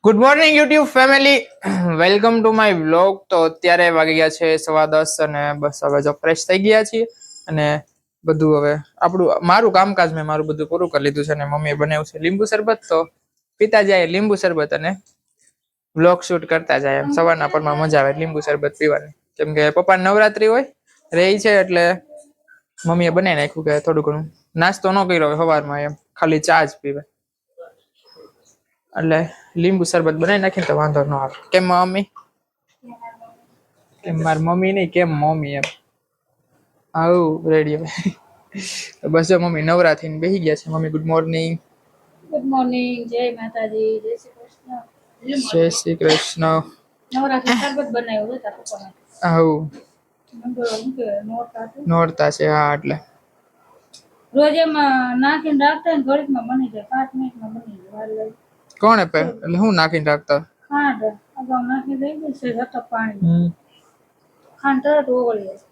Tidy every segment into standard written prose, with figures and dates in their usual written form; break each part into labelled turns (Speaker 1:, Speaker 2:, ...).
Speaker 1: Good morning YouTube family, welcome to my vlog. તો અત્યારે વાગી ગયા છે 10:15 અને બસ હવે જો ફ્રેશ થઈ ગયા છીએ અને બધું હવે મારું કામકાજ મેં મારું બધું પૂરું કરી લીધું છે અને મમ્મીએ બનાવ્યું છે લીંબુ શરબત. તો પીતા જાય લીંબુ શરબત અને વ્લોગ શૂટ કરતા જાય. એમ સવારના પરમાં મજા આવે લીંબુ શરબત પીવાની, કેમ કે પપ્પા નવરાત્રી હોય રહી છે એટલે મમ્મીએ બનાવી નાખ્યું કે થોડું ઘણું નાસ્તો ન કર્યો હોય સવારમાં, એમ ખાલી ચા જ પીવે એટલે લીંબુ શરબત બનાવી નાખીને તો વાંધો ન આવે. કેમ મમ્મી? કેમ મારી મમ્મી નહીં, કેમ મમ્મી એમ. આવું રેડી હવે બસ જો મમ્મી નવરા થઈને બેસી ગયા છે. Mummy good morning.
Speaker 2: Good morning, જય માતાજી, જય શ્રી કૃષ્ણ.
Speaker 1: જય શ્રી કૃષ્ણ.
Speaker 2: નવરાત્રી શરબત બનાવ્યું છે તારા પપ્પાને.
Speaker 1: આવું નોરતા છે હા, એટલે
Speaker 2: રોજ એમાં નાખીને રાખતા ને ઘડીકમાં બની જાય, 5 મિનિટમાં બની જાય.
Speaker 1: કોણે પે એટલે હું નાખીને રાખતા?
Speaker 2: ખાંડ અગાઉ નાખી દઈ છે જતા પાણી, ખાંડ તરત ઓગળી જાય.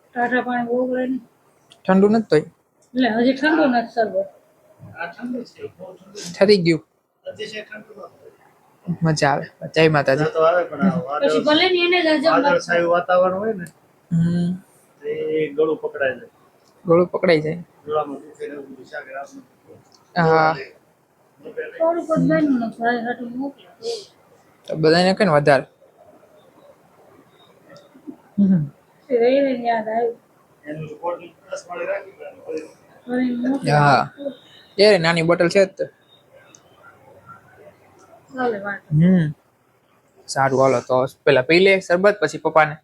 Speaker 2: ટાઢા પાણી ઓગળે નહીં.
Speaker 1: ઠંડુ નથી તોય
Speaker 2: એટલે હજી ઠંડુ નથી શરબત.
Speaker 1: ઠરી ગયું, મજા આવે. જય માતાજી.
Speaker 2: પછી ભલે ને એને જ હજમ
Speaker 3: વાદળછાયું વાતાવરણ હોય ને એ ગળું પકડાઈ જાય.
Speaker 1: ગળું પકડાઈ જાય.
Speaker 3: ગળામાં દુખે ને એવું બધું શાક રાખવું.
Speaker 1: હા
Speaker 2: થોડુંક જ બન્યું ને ભાઈ હાટું મોકલ્યું.
Speaker 1: તો બધાને કઈ વધારે
Speaker 2: રહી રહીને યાદ આવ્યું.
Speaker 3: એનું બોટલ પ્લસ વાળી રાખી
Speaker 2: કરીને મોકલ્યું.
Speaker 1: હા એ નાની બોટલ છે જ તો.
Speaker 2: ચાલે વાત.
Speaker 1: સારું હાલો તો પેલા પી લે શરબત, પછી પપ્પાને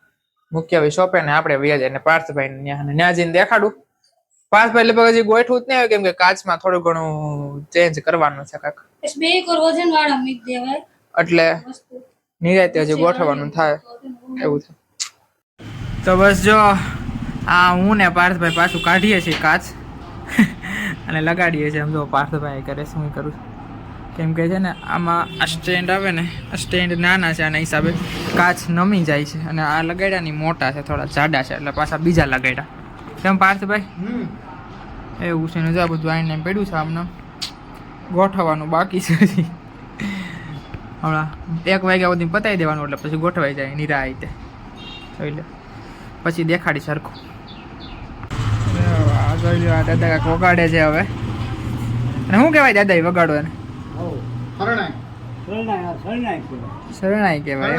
Speaker 1: મૂકી આવી શોપે ને આપણે વ્યા જાય ને પાર્થભાઈ ત્યાં જઈને દેખાડું. પાર્થભાઈ લગભગ હજી ગોઠવું જ નહીં આવે, કેમ કે કાચમાં થોડું ઘણું ચેન્જ કરવાનું છે કાંક,
Speaker 2: બે કર વજન વાળા મીક દેવાય
Speaker 1: એટલે
Speaker 2: વસ્તુ.
Speaker 1: નિરાતે હજી ગોઠવવાનું થાય એવું છે. તો બસ જો આ હું ને પાર્થભાઈ પાછું કાઢીએ છીએ કાચ અને લગાડીએ છીએ. આમ જો પાર્થભાઈ કરે શું કરું, કેમ કે છે ને આમાં આ સ્ટેન્ડ આવે ને, આ સ્ટેન્ડ નાના છે આના હિસાબે કાચ નમી જાય છે, અને આ લગાડ્યાની મોટા છે, થોડા જાડા છે, એટલે પાછા બીજા લગાડ્યા. કેમ પાર્થભાઈ? એવું છે ને જો આ બધું આઈને પડ્યું છે, આમને ગોઠવવાનું બાકી છે હજી. હમણાં 1 વાગ્યા સુધી પતાવી દેવાનું, એટલે પછી ગોઠવાઈ જાય નિરા રીતે. જોઈ લે પછી દેખાડી સરખું. આ જોઈ લો, આ દાદા કાંઈક વગાડે છે હવે. અને શું કહેવાય દાદા એ વગાડો એને? શરણાઈ કહેવાય.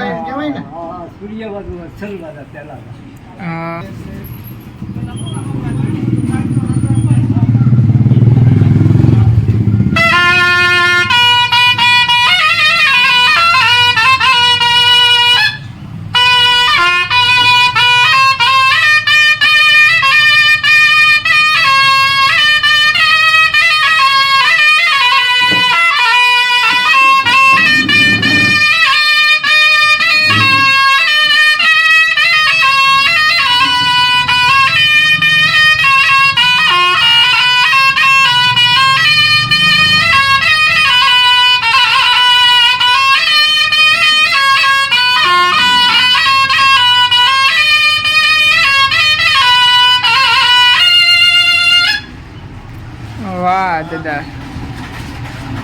Speaker 1: વાહ દાદા,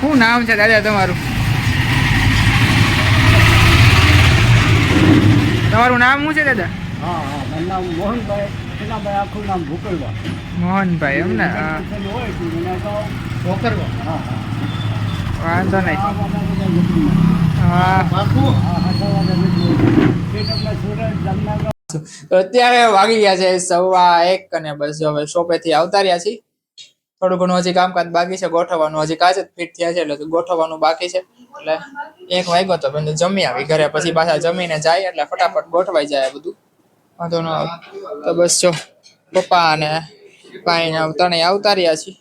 Speaker 1: શું નામ છે દાદા તમારું? તમારું નામ શું છે દાદા? મોહનભાઈ એમ ને? વાંધો નહીં. હા તો અત્યારે વાગી ગયા છે 1:15 અને બસ હવે શોપેથી આવતા રહ્યા છીએ. થોડું ઘણું હજી કામકાજ બાકી છે ગોઠવવાનું, હજી કાચ જ ફિટ થયા છે એટલે ગોઠવવાનું બાકી છે. એટલે 1 વાગ્યો તો બંને જમી આવી ઘરે, પછી પાછા જમીને જાય એટલે ફટાફટ ગોઠવાઈ જાય બધું, વાંધો ન આવે. તો બસ જો પપ્પા અને ભાઈ ને ત્રણેય આવતા રહ્યા છીએ.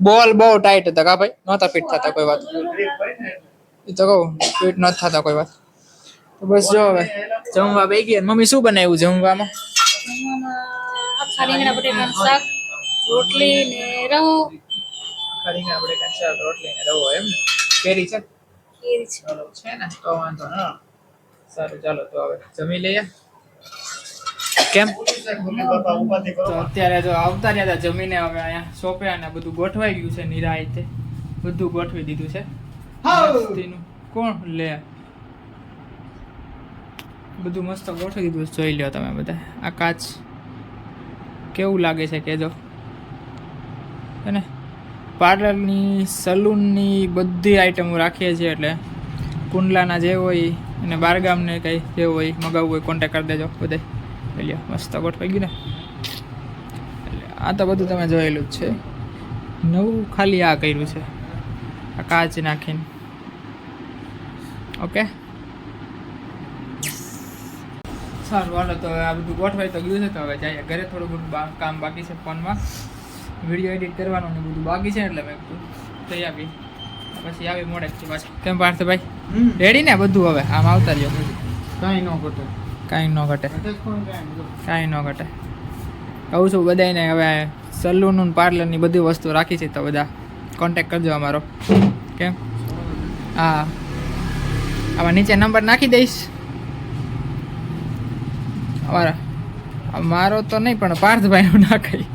Speaker 1: બોલ બહુ ટાઈટ હતા કા ભાઈ, નહોતા ફિટ થતા કોઈ વાત. એ તો કહું ફિટ નથી થતા કોઈ વાત. તો બસ જો હવે જમવા બેસી ગયા. મમ્મી શું બનાવ્યું જમવામાં?
Speaker 2: આખા રીંગણા બટેકાનું શાક, રોટલી ને રવો.
Speaker 1: આખા રીંગણા બટેકાનું શાક, રોટલી ને રવો એમ ને? કેરી છે?
Speaker 2: કેરી છે.
Speaker 1: છે ને તો વાંધો ના. સારું ચાલો તો હવે જમી લઈએ. કેમ તો અત્યારે જો આવતા રહ્યા હતા જમીને, હવે અહીંયા શોપે અને બધું ગોઠવાઈ ગયું છે નિરાંતે, બધું ગોઠવી દીધું છે. મસ્તીનું કોણ લે બધું મસ્ત ગોઠવી દીધું છે, જોઈ લો તમે બધા. આ કાચ કેવું લાગે છે કહેજો. હે ને પાર્લરની સલૂનની બધી આઈટમો રાખીએ છીએ, એટલે કુંડલાના જે હોય અને બારગામને કંઈ જે હોય મગાવવું હોય કોન્ટેક કરી દેજો બધે. લ્યો મસ્ત ગોઠવાઈ ગયું ને. એટલે આ તો બધું તમે જોયેલું જ છે. નવું ખાલી આ કર્યું છે, આ કાચ નાખીને. ઓકે સારું હાલો, તો આ બધું ગોઠવાઈ તો ગયું છે. તો હવે જઈએ ઘરે. થોડું ઘણું કામ બાકી છે ફોનમાં, વિડીયો એડિટ કરવાનું ને બધું બાકી છે, એટલે મેં કીધું થઈ આવી પછી આવી મોડેકથી પાછું. કેમ પાર્થભાઈ રેડી ને બધું? હવે આમ આવતા રહ્યો,
Speaker 3: કાંઈ ન ઘટે.
Speaker 1: કાંઈ ન ઘટે,
Speaker 3: ઘટે કોણ કાંઈ નહીં.
Speaker 1: કાંઈ ન ઘટે. કહું છું બધાને હવે સલૂનનું પાર્લરની બધી વસ્તુ રાખી છે, તો બધા કોન્ટેક કરજો અમારો. કેમ? હા આમાં નીચે નંબર નાખી દઈશ અમારા. મારો તો નહીં પણ પાર્થભાઈનો નાખાય.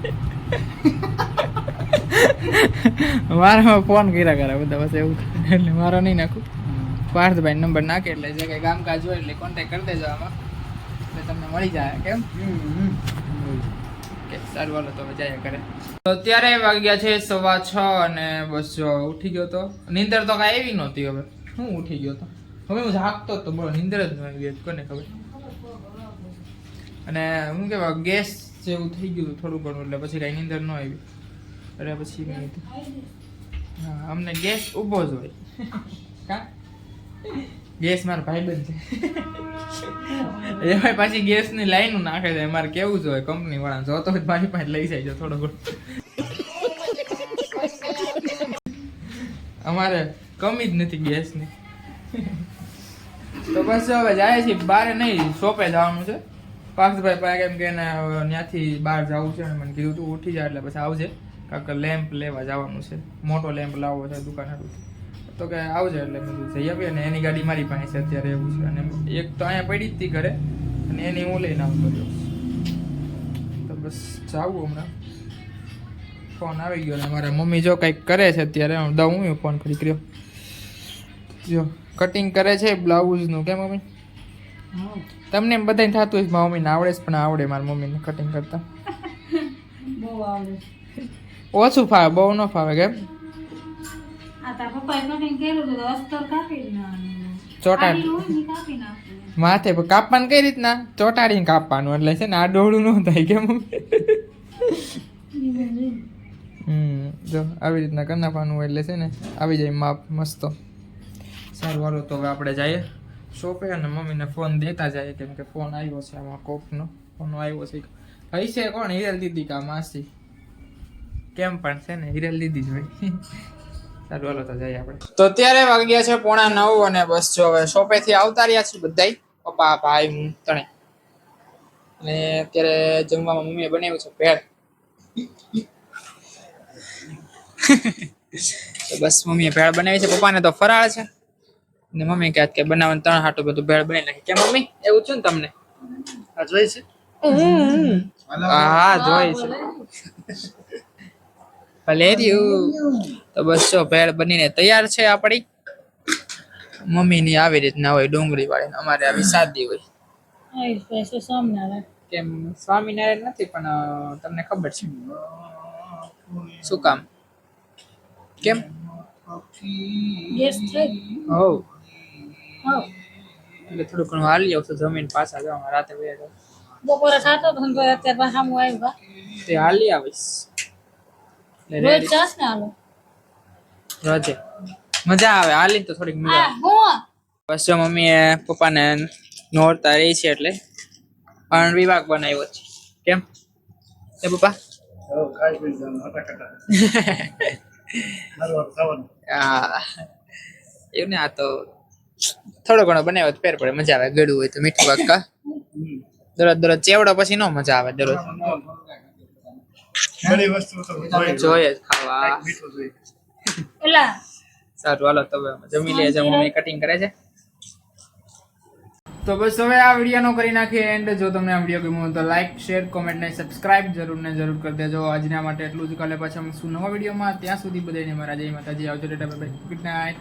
Speaker 1: મારામાં ફોન કર્યા કરે બધા, બસ એવું થાય. એટલે મારો નહીં નાખું, પાર્થભાઈ નંબર નાખે એટલે જે કંઈ કામકાજ હોય એટલે કોન્ટેક કરી દેજો આમાં, એટલે તમને મળી જાય. કેમ? ઓકે સારું હાલો, તો હવે જાય કરે. તો અત્યારે વાગ્યા છે 6:15 અને બસ જો ઉઠી ગયો તો. નીંદર તો કાંઈ એવી નહોતી. હવે હું ઉઠી ગયો તો, હવે હું જાગતો તો બોલો, નીંદર જ ન આવી. કોને ખબર. અને હું કહેવાય ગેસ જેવું થઈ ગયું થોડું ઘણું, એટલે પછી કાંઈ નીંદર ન આવી. એટલે પછી મેં કીધું હા અમને ગેસ ઊભો જ હોય. કા ગેસ મારા ભાઈબંધ છે એમાં પાછી ગેસની લાઈનો નાખે છે. મારે કેવું જ હોય કંપની વાળા, જોતો હોય મારી પાસે લઈ જાય થોડો ઘણો. અમારે કમી જ નથી ગેસની. તો બસ હવે જાય છે બારે નહીં, શોપે જવાનું છે. પાર્થભાઈ પાસે કેમ કે ત્યાંથી બહાર જવું છે, મને કીધું તું ઉઠી જાય એટલે પછી આવજે, કાંક લેમ્પ લેવા જવાનું છે. મોટો લેમ્પ લાવવો છે દુકાન હાટું. તો કે આવજે એટલે મેં જઈ આવીએ. અને એની ગાડી મારી પાસે છે અત્યારે, એવું છે. અને એક તો અહીંયા પડી જ હતી ઘરે, અને એની હું લઈને આવતો રહ્યો. તો બસ જાવું હમણાં. ફોન આવી ગયો ને મારા મમ્મી જો કંઈક કરે છે અત્યારે. હું ફોન કરી કર્યો, જો કટિંગ કરે છે બ્લાઉઝનું. કેમ મમ્મી? તમને બધાને થતું હોય મારા મમ્મીને આવડે છે, પણ આવડે મારા મમ્મીને કટિંગ કરતા
Speaker 2: બહુ આવડે.
Speaker 1: ઓછું ફાવે, બહુ ન ફાવે. કેમ?
Speaker 2: આ તાર પપ્પાએ કટિંગ કર્યું તો અસ્તર કાપી નાખવાનું.
Speaker 1: ચોટાડી
Speaker 2: આડી હોય ને ઈ કાપી નાખવાનું.
Speaker 1: માથે કાપવાનું કઈ રીતના? ચોટાડીને કાપવાનું, એટલે છે ને આ ડોળું ન થાય. કેમ? જો આવી રીતના કરી નાખવાનું હોય એટલે છે ને આવી જાય માપ મસ્ત. સારું હાલો, તો હવે આપણે જઈએ શોપે અને મમ્મીને ફોન દેતા જાય, કેમ કે ફોન આવ્યો છે આમાં કોકનો ફોન આવ્યો છે. હશે કોણ? હિરલ દીદી કા માસી? કેમ પણ છે ને હિરલ દીદી જ હોય. સારું હાલો, તો જઈએ આપણે. તો અત્યારે વાગ્યા છે 8:45 અને બસ જો હવે શોપેથી આવતા રહ્યા છીએ બધાય, પપ્પા ભાઈ હું ત્રણે. અને અત્યારે જમવામાં મમ્મીએ બનાવ્યું છે ભેળ. તો બસ મમ્મીએ ભેળ બનાવી છે, પપ્પાને તો ફરાળ છે. ને મમ્મી કહે કે બનાવવાનું 3 હાટું બધું ભેળ બનાવી નાખી. કેમ મમ્મી? એવું છે ને તમને?
Speaker 3: આ જોઈ છે?
Speaker 1: હા જોઈ છે. ભલે રહ્યું. તો બસ જો ભેળ બનીને તૈયાર છે આપણી. મમ્મીની આવી રીતના હોય ડુંગળી વાળી, અમારે આવી સાદી હોય.
Speaker 2: આઈ સ્પેશિયલ સ્વામિનારાયણ.
Speaker 1: કેમ સ્વામિનારાયણ નથી, પણ તમને ખબર છે શું કામ? કેમ?
Speaker 2: ગેસ થઈ.
Speaker 1: હો
Speaker 2: હા
Speaker 1: એટલે થોડું ઘણું હાલી આવશે, જમીન પાછા જવા રાતે વયા
Speaker 2: બપોરે ખાતો તો ને અત્યારે પાછામાં આવ્યું.
Speaker 1: તે હાલી આવીશ.
Speaker 2: રોજ ચાસ ને હાલો.
Speaker 1: રોજે મજા આવે હાલી તો થોડીક મજા આવે.
Speaker 2: હું
Speaker 1: બસ જો મમ્મીએ પપ્પાને નોરતા રહી છે એટલે પણ વિભાગ બનાવ્યો છે. કેમ એ પપ્પા?
Speaker 3: ખાઈ પી જવાનું હટાકટા.
Speaker 1: હા એવું ને, આ તો થોડો ઘણો બનાવ્યો તો ફેર પડે, મજા આવે. ગળું હોય તો મીઠું કાકા. દરરોજ ચેવડો પછી નો મજા આવે. દરરોજ
Speaker 3: ઘણી વસ્તુ તો
Speaker 1: જોઈએ જ ખાવા.
Speaker 3: મીઠું જોઈએ.
Speaker 2: એલા
Speaker 1: સારું હાલો, તો જમી લે છે. મમ્મી કટિંગ કરે છે. તો બસ હવે આ વિડીયોનો કરી નાખીએ એન્ડ. જો તમને આ વિડીયો ગમ્યો તો લાઈક શેર કોમેન્ટ ને સબસ્ક્રાઇબ જરૂર કરી દેજો. આજના માટે એટલું જ. કાલે પાછા મળશું નવા વિડીયોમાં. ત્યાં સુધી બધાને મારા જય માતાજી. આવજો. Good night.